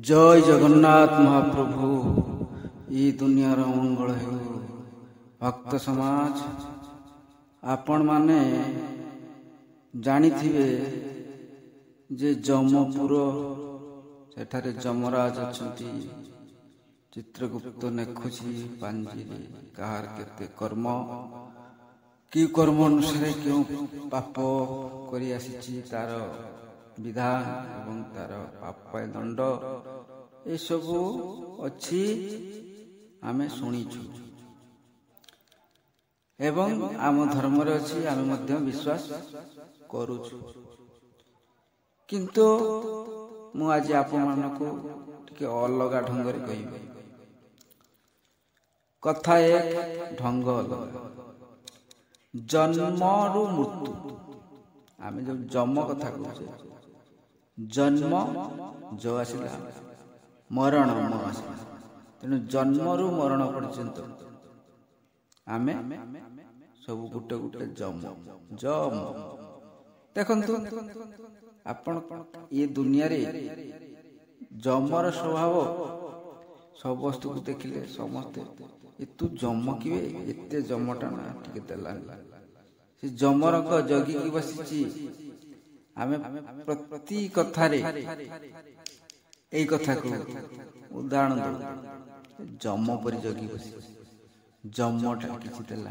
जय जगन्नाथ महाप्रभु। ई दुनियार मंगल हो। भक्त समाज आपण माने जानिथिबे जे जमपुर सेठारे जमराज अछंती। चित्रगुप्त नेखुची पांजिरे कहार केते कर्म कि कर्म अनुसार क्यों पाप करी आसीची तार विधान एवं तार पाप दंड ए सबु अछि आमे सुनिछु एवं आम धर्म रे अछि आमे मध्य विश्वास करूछु। किंतु मु आज आपण मानको टिके अलगा ढंग रे कहिबे। कथा एक ढंग अलग। जन्मरु मृत्यु आमे जो जन्म कथा कहूचे जन्म जो आसिला मरण म आसिला तेणु जन्मरु मरण पर्यंत आमे सब गुटे गुटे जम देखंतु आपण ये दुनिया रे जमर स्वभाव सब वस्तु को देखिले समस्ते ए तू जम किवे एते जमटा ना टिके देला से जमर को जगी की बसिची आमे प्रति कथा रे एई कथा को उदाहरण दो जम पर जगी बसी जमटा किछि देला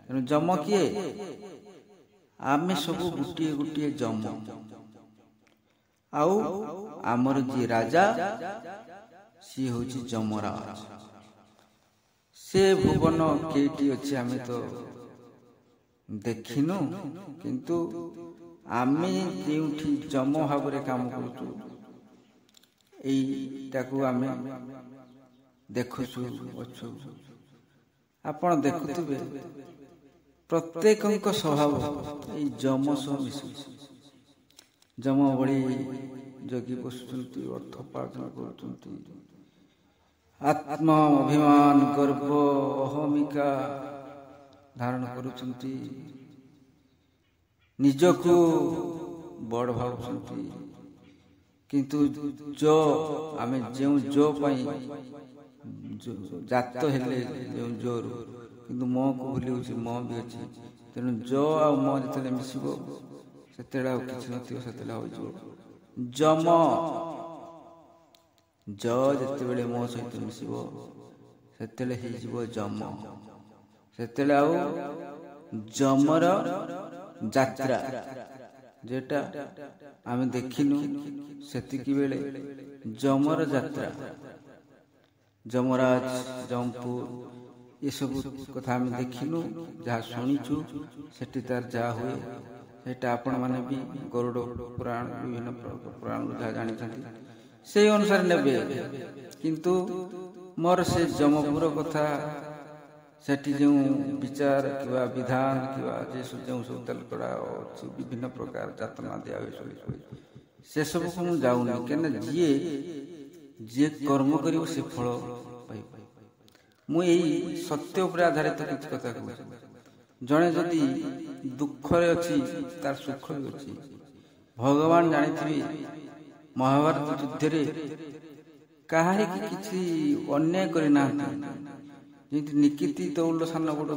तेणु जम किए आमे सब गुटिए गुटिए जम आउ आमर जी राजा सी होची जमराज। से भुवन केटी अछि आमे तो देखिनु किंतु आमे जेउठी जम भाबरे काम करूछु एइटाकू आमे देखुछु अछु। आपण देखुथिबे प्रत्येकक स्वभाव एइ जम सह मिसु। जम बळी जगी बसुचंती अर्थ उपार्जन करूचंती आत्मा अभिमान गर्व अहमिका धारण करूचंती निजको बड़ भावुचंती किंतु जो आमे जेउ जो पई जात हेले जेउ जोर किंतु म को भूलिउची म भी अछि तेनु जो आ म जतले मिसिबो सेतेला किछ नथियो सेतेला होई जो जम जो जते बेले मो सहित मिसिबो सेतेले हे जिवो जम सेतेले आउ जमर यात्रा जेटा आमे देखिनु सेतिकी बेले जमर यात्रा जमराज जमपुर ये सब कथा आमे देखिनु जहा सुनिछु सेठी तार जा हुए सेटा आपण माने भी गरुड़ पुराण विभिन्न पुराण जहा जानि छथि से अनुसार नेबे। किंतु मोर से जमपुर कथा सेठी जो विचार किवा विधान किवा जे जो सब तलकड़ा और विभिन्न प्रकार जातना दिया हुए से सब को मु जाउनी केने जे कर्म करियो से फल पाइ। मु एई सत्य उपर आधारित किछ कथा कहू। जणे जदी दुख रे अछि तार सुख भी अछि। भगवान जानिथिबी महाभारत युद्ध रे काहे कि किछि अन्याय करि ना जेति निकिति तौल सान गोड़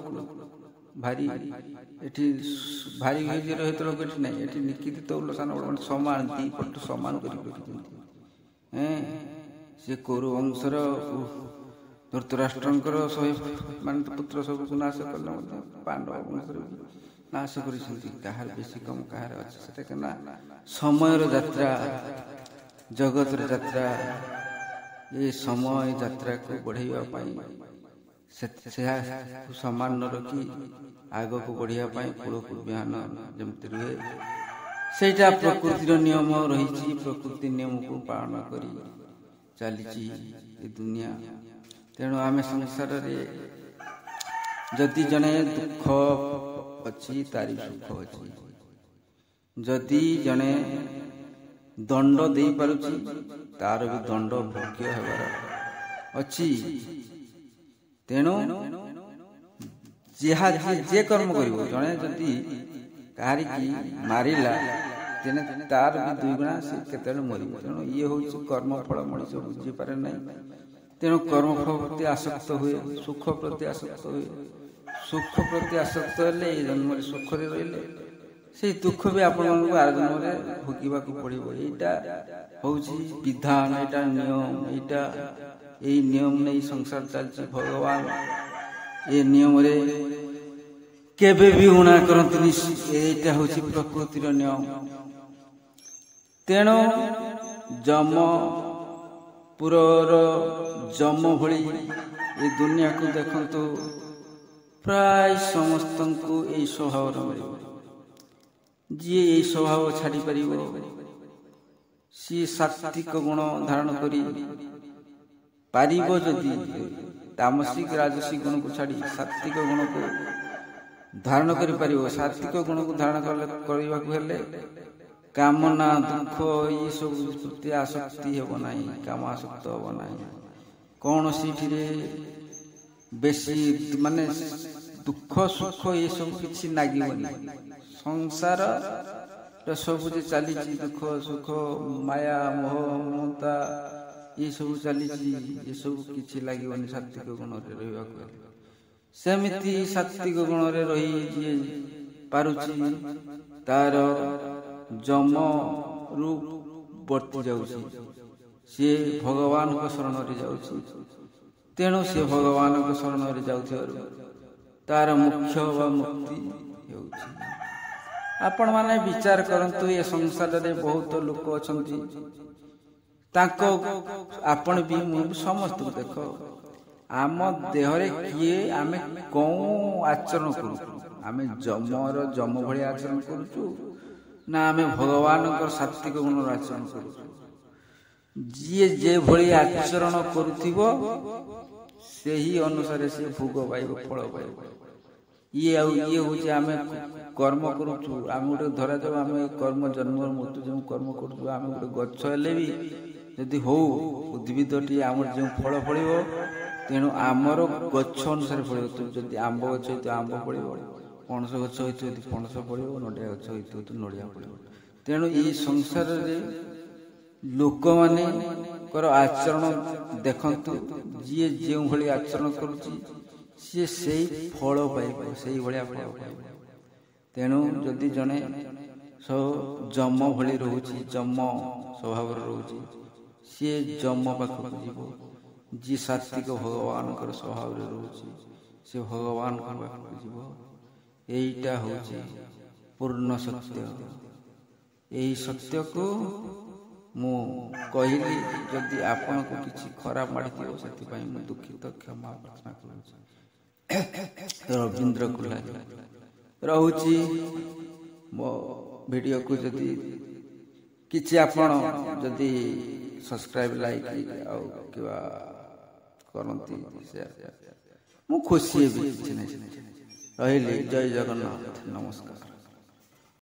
भारी एठी भारी होई रहे तो लोग नहीं एठी निकिति तौल सान गोड़ समान दी पट समान करि से कोरु वंशर धृतराष्ट्रंकर सहे मान पुत्र सब नाश करले पांडव वंशर नाश करिसंती काहार बेसी कम काहार अछि सेटा केना समय रो यात्रा जगत रो यात्रा ये समय यात्रा को बढ़ाइबा पई से सम्मान न रखी आग को बढ़िया पाई कूल कुर्बिहान जमती रुहे सेटा प्रकृतिर नियम रही। प्रकृति नियम को पालन करी चली दुनिया। तेणु आमे संसार रे जदि जने दुख अछि तारी सुख अछि जदि जने दंड दे पारुछि तार भी दंड भोग्य हेबार अछि। तेणु जे कर्म करिवो जने जदि काहारी की मारिला ତେଣୁ ତାର ବି ଦୁଇ ଗୁଣା ସେ କେତେବେଳେ ମରିବ। ତେଣୁ ଇଏ ହେଉଛି କର୍ମଫଳ ମଣିଷ ବୁଝିପାରେ ନାହିଁ। ତେଣୁ କର୍ମଫଳ ପ୍ରତି ଆସକ୍ତ ହୁଏ, ସୁଖ ପ୍ରତି ଆସକ୍ତ ହୁଏ। ସୁଖ ପ୍ରତି ଆସକ୍ତ ହେଲେ ଏଇ ଜନ୍ମରେ ସୁଖରେ ରହିଲେ ସେଇ ଦୁଃଖ ବି ଆପଣମାନଙ୍କୁ ଆର ଜନ୍ମରେ ଭୋଗିବାକୁ ପଡ଼ିବ। ଏଇଟା ହେଉଛି ବିଧାନ, ଏଇଟା ନିୟମ, ଏଇ ନିୟମ ନେଇ ସଂସାର ଚାଲିଛି। ଭଗବାନ ଏ ନିୟମରେ କେବେ ବି ଉଣା କରନ୍ତିନି। ଏଇଟା ହେଉଛି ପ୍ରକୃତିର ନିୟମ। ତେଣୁ ଯମପୁରର ଯମ ଭଳି ଏ ଦୁନିଆକୁ ଦେଖନ୍ତୁ, ପ୍ରାୟ ସମସ୍ତଙ୍କୁ ଏଇ ସ୍ୱଭାବର ମିଳିବ। ଯିଏ ଏଇ ସ୍ୱଭାବ ଛାଡ଼ିପାରିବ ସିଏ ସାତ୍ତ୍ୱିକ ଗୁଣ ଧାରଣ କରି ପାରିବ। ଯଦି ତାମସିକ ରାଜସିକ ଗୁଣକୁ ଛାଡ଼ି ସାତ୍ତ୍ୱିକ ଗୁଣକୁ ଧାରଣ କରିପାରିବ, ସାତ୍ତ୍ୱିକ ଗୁଣକୁ ଧାରଣ କରିବାକୁ ହେଲେ କାମନା ଦୁଃଖ ଏସବୁ ପ୍ରତି ଆସକ୍ତି ହେବ ନାହିଁ, କାମ ଆସକ୍ତ ହେବ ନାହିଁ। କୌଣସିଥିରେ ବେଶୀ ମାନେ ଦୁଃଖ ସୁଖ ଏସବୁ କିଛି ଲାଗିବନି। ସଂସାର ସବୁ ଯେ ଚାଲିଛି, ଦୁଃଖ ସୁଖ ମାୟା ମୋହ ମମତା ଏସବୁ ଚାଲିଛି, ଏସବୁ କିଛି ଲାଗିବନି ସାତ୍ତ୍ୱିକ ଗୁଣରେ ରହିବାକୁ ହେଲେ। ସେମିତି ସାତ୍ତ୍ୱିକ ଗୁଣରେ ରହି ଯିଏ ପାରୁଛି ତାର ଯମରୁ ବର୍ତ୍ତି ଯାଉଛି, ସିଏ ଭଗବାନଙ୍କ ଶରଣରେ ଯାଉଛି। ତେଣୁ ସେ ଭଗବାନଙ୍କ ଶରଣରେ ଯାଉଥିବାରୁ ତାର ମୁଖ୍ୟ ବା ମୁକ୍ତି ହେଉଛି। ଆପଣମାନେ ବିଚାର କରନ୍ତୁ, ଏ ସଂସାରରେ ବହୁତ ଲୋକ ଅଛନ୍ତି, ତାଙ୍କ ଆପଣ ବି ମୁଁ ବି ସମସ୍ତଙ୍କୁ ଦେଖ, ଆମ ଦେହରେ କିଏ ଆମେ କେଉଁ ଆଚରଣ କରୁଛୁ? ଆମେ ଯମ ଭଳି ଆଚରଣ କରୁଛୁ ନା ଆମେ ଭଗବାନଙ୍କର ସାତ୍ତ୍ୱିକ ଗୁଣର ଆଚରଣ କରୁଛୁ? ଯିଏ ଯେଭଳି ଆଚରଣ କରୁଥିବ ସେହି ଅନୁସାରେ ସେ ଭୋଗ ପାଇବ, ଫଳ ପାଇବ। ଇଏ ହେଉଛି ଆମେ କର୍ମ କରୁଛୁ। ଆମେ ଗୋଟେ ଧରାଯାଉ ଆମେ କର୍ମ ଜନ୍ମର ମୃତ୍ୟୁ ଯେଉଁ କର୍ମ କରୁଛୁ, ଆମେ ଗୋଟେ ଗଛ ହେଲେ ବି ଯଦି ହଉ ଉଦ୍ଭିଦଟି ଆମର ଯେଉଁ ଫଳ ଫଳିବ, ତେଣୁ ଆମର ଗଛ ଅନୁସାରେ ଫଳିବ। ଯଦି ଆମ୍ବ ଗଛ ହେଇଥିବ ଆମ୍ବ ଫଳିବ, ପଣସ ଗଛ ହେଇଥିବ ଯଦି ପଣସ ଫଳିବ, ନଡ଼ିଆ ଗଛ ହେଇଥିବ ତ ନଡ଼ିଆ ଫଳିବ। ତେଣୁ ଏଇ ସଂସାରରେ ଲୋକମାନଙ୍କର ଆଚରଣ ଦେଖନ୍ତୁ, ଯିଏ ଯେଉଁଭଳି ଆଚରଣ କରୁଛି ସିଏ ସେଇ ଫଳ ପାଇବ, ସେଇଭଳିଆ ଫଳ ପାଇବ। ତେଣୁ ଯଦି ଜଣେ ଯମ ଭଳି ରହୁଛି, ଯମ ସ୍ୱଭାବରେ ରହୁଛି, ସିଏ ଯମ ପାଖକୁ ଯିବ। ଯିଏ ସାତ୍ତ୍ୱିକ ଭଗବାନଙ୍କର ସ୍ୱଭାବରେ ରହୁଛି ସେ ଭଗବାନଙ୍କ ପାଖକୁ ଯିବ। ଏଇଟା ହେଉଛି ପୂର୍ଣ୍ଣ ସତ୍ୟ। ଏହି ସତ୍ୟକୁ ମୁଁ କହିଲି, ଯଦି ଆପଣଙ୍କୁ କିଛି ଖରାପ ମାଡ଼ିଥିବ ସେଥିପାଇଁ ମୁଁ ଦୁଃଖିତ, କ୍ଷମା ପ୍ରାର୍ଥନା କରୁଛି। ରବୀନ୍ଦ୍ର କୁଲାରୀ ରହୁଛି। ମୋ ଭିଡ଼ିଓକୁ ଯଦି କିଛି ଆପଣ ଯଦି ସବସ୍କ୍ରାଇବ୍ ଲାଇକ୍ ଆଉ କିମ୍ବା କରନ୍ତି ମୁଁ ଖୁସି ହେବି। କିଛି ନାହିଁ। ରହିଲି। ଜୟ ଜଗନ୍ନାଥ। ନମସ୍କାର।